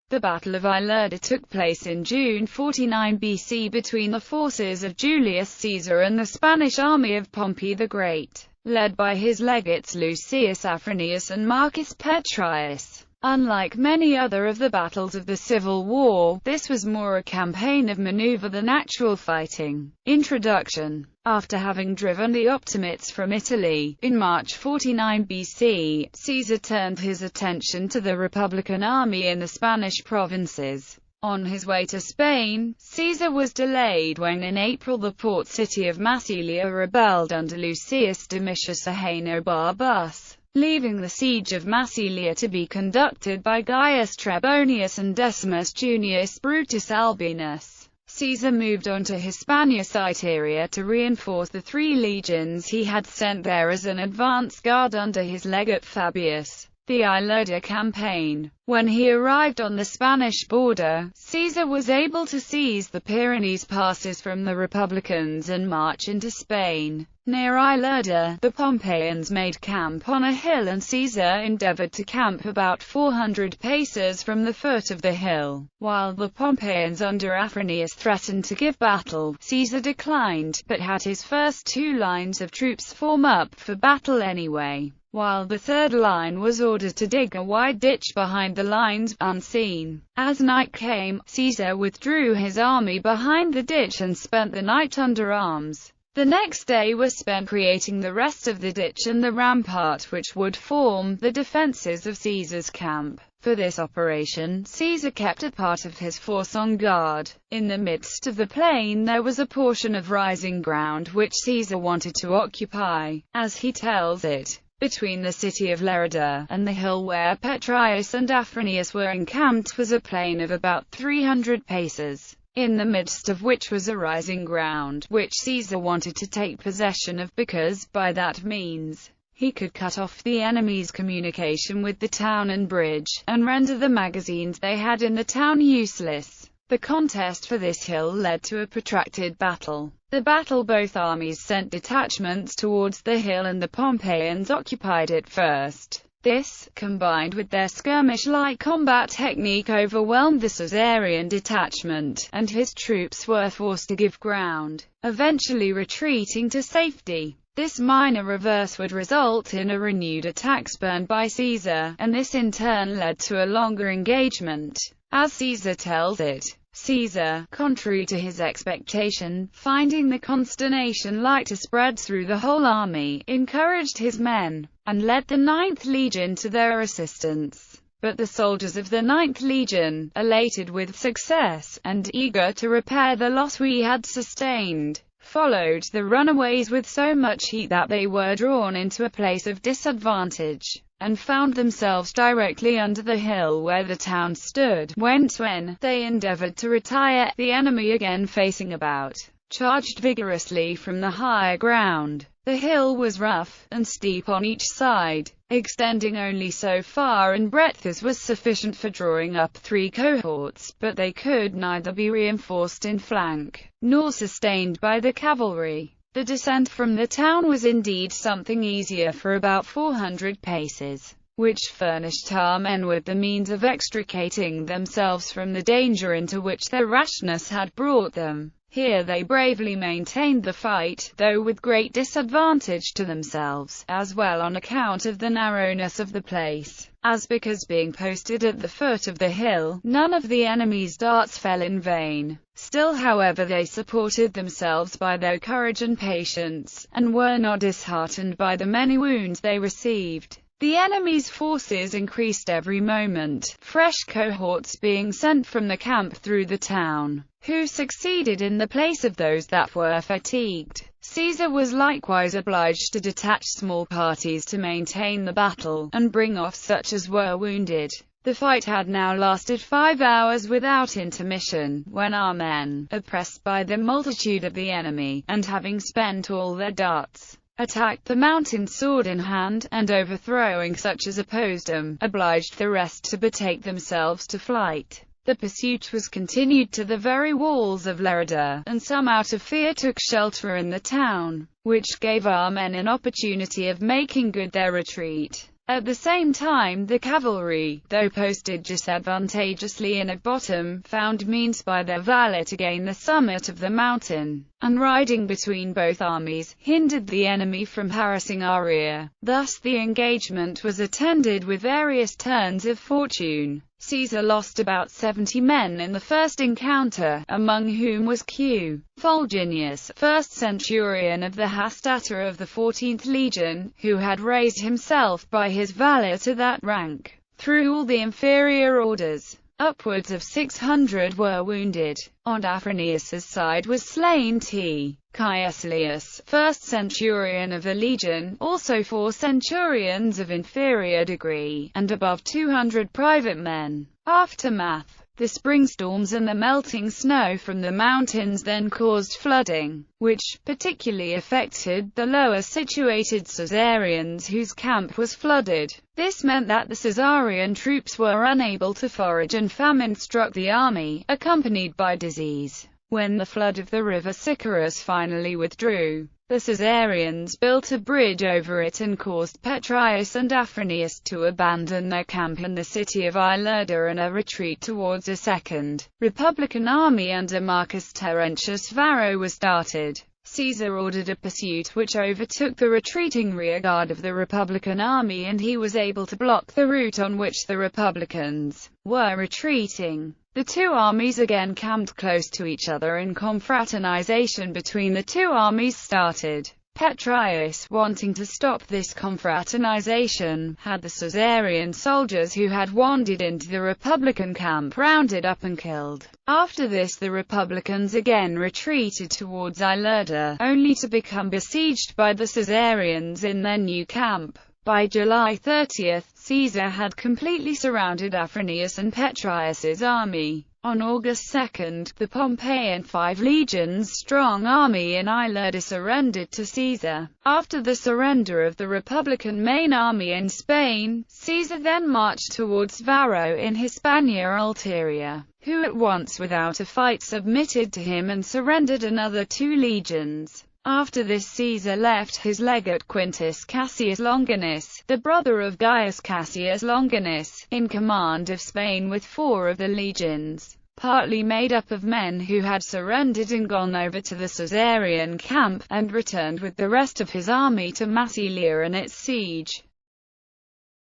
The Battle of Ilerda took place in June 49 BC between the forces of Julius Caesar and the Spanish army of Pompey the Great, led by his legates Lucius Afranius and Marcus Petraius. Unlike many other of the battles of the Civil War, this was more a campaign of maneuver than actual fighting. Introduction. After having driven the Optimates from Italy, in March 49 BC, Caesar turned his attention to the Republican army in the Spanish provinces. On his way to Spain, Caesar was delayed when in April the port city of Massilia rebelled under Lucius Domitius Ahenobarbus, leaving the siege of Massilia to be conducted by Gaius Trebonius and Decimus Junius Brutus Albinus. Caesar moved on to Hispania Citeria to reinforce the 3 legions he had sent there as an advance guard under his legate Fabius. The Ilerda campaign. When he arrived on the Spanish border, Caesar was able to seize the Pyrenees passes from the Republicans and march into Spain. Near Ilerda, the Pompeians made camp on a hill and Caesar endeavored to camp about 400 paces from the foot of the hill. While the Pompeians under Afranius threatened to give battle, Caesar declined, but had his first 2 lines of troops form up for battle anyway, while the 3rd line was ordered to dig a wide ditch behind the lines, unseen. As night came, Caesar withdrew his army behind the ditch and spent the night under arms. The next day was spent creating the rest of the ditch and the rampart which would form the defences of Caesar's camp. For this operation, Caesar kept a part of his force on guard. In the midst of the plain there was a portion of rising ground which Caesar wanted to occupy, as he tells it. Between the city of Ilerda and the hill where Petraius and Afranius were encamped was a plain of about 300 paces, in the midst of which was a rising ground, which Caesar wanted to take possession of because, by that means, he could cut off the enemy's communication with the town and bridge, and render the magazines they had in the town useless. The contest for this hill led to a protracted battle. Both armies sent detachments towards the hill and the Pompeians occupied it first. This, combined with their skirmish-like combat technique, overwhelmed the Caesarian detachment, and his troops were forced to give ground, eventually retreating to safety. This minor reverse would result in a renewed attack spurned by Caesar, and this in turn led to a longer engagement. As Caesar tells it, Caesar, contrary to his expectation, finding the consternation like to spread through the whole army, encouraged his men, and led the 9th Legion to their assistance. But the soldiers of the 9th Legion, elated with success, and eager to repair the loss we had sustained, followed the runaways with so much heat that they were drawn into a place of disadvantage, and found themselves directly under the hill where the town stood, whence when they endeavored to retire, the enemy again facing about, charged vigorously from the higher ground. The hill was rough, and steep on each side, extending only so far in breadth as was sufficient for drawing up 3 cohorts, but they could neither be reinforced in flank, nor sustained by the cavalry. The descent from the town was indeed something easier for about 400 paces, which furnished our men with the means of extricating themselves from the danger into which their rashness had brought them. Here they bravely maintained the fight, though with great disadvantage to themselves, as well on account of the narrowness of the place, as because being posted at the foot of the hill, none of the enemy's darts fell in vain. Still, however, they supported themselves by their courage and patience, and were not disheartened by the many wounds they received. The enemy's forces increased every moment, fresh cohorts being sent from the camp through the town, who succeeded in the place of those that were fatigued. Caesar was likewise obliged to detach small parties to maintain the battle, and bring off such as were wounded. The fight had now lasted 5 hours without intermission, when our men, oppressed by the multitude of the enemy, and having spent all their darts, attacked the mountain sword in hand, and overthrowing such as opposed them, obliged the rest to betake themselves to flight. The pursuit was continued to the very walls of Ilerda, and some out of fear took shelter in the town, which gave our men an opportunity of making good their retreat. At the same time, the cavalry, though posted disadvantageously in a bottom, found means by their valor to gain the summit of the mountain, and riding between both armies, hindered the enemy from harassing our rear. Thus the engagement was attended with various turns of fortune. Caesar lost about 70 men in the first encounter, among whom was Q. Fulginius, first centurion of the Hastata of the 14th Legion, who had raised himself by his valor to that rank. Through all the inferior orders, upwards of 600 were wounded. On Afranius's side was slain T. Caius Laelius, first centurion of the legion, also 4 centurions of inferior degree, and above 200 private men. Aftermath. The spring storms and the melting snow from the mountains then caused flooding, which particularly affected the lower situated Caesarians whose camp was flooded. This meant that the Caesarian troops were unable to forage, and famine struck the army, accompanied by disease. When the flood of the river Sicarus finally withdrew, the Caesarians built a bridge over it and caused Petraius and Afranius to abandon their camp in the city of Ilerda and a retreat towards a second Republican army under Marcus Terentius Varro was started. Caesar ordered a pursuit which overtook the retreating rearguard of the Republican army, and he was able to block the route on which the Republicans were retreating. The two armies again camped close to each other, and confraternization between the two armies started. Petraius, wanting to stop this confraternization, had the Caesarian soldiers who had wandered into the Republican camp rounded up and killed. After this the Republicans again retreated towards Ilerda, only to become besieged by the Caesarians in their new camp. By July 30, Caesar had completely surrounded Afranius and Petraius's army. On August 2, the Pompeian 5 legions strong army in Ilerda surrendered to Caesar. After the surrender of the Republican main army in Spain, Caesar then marched towards Varro in Hispania Ulterior, who at once without a fight submitted to him and surrendered another 2 legions. After this Caesar left his legate Quintus Cassius Longinus, the brother of Gaius Cassius Longinus, in command of Spain with 4 of the legions, partly made up of men who had surrendered and gone over to the Caesarian camp, and returned with the rest of his army to Massilia and its siege.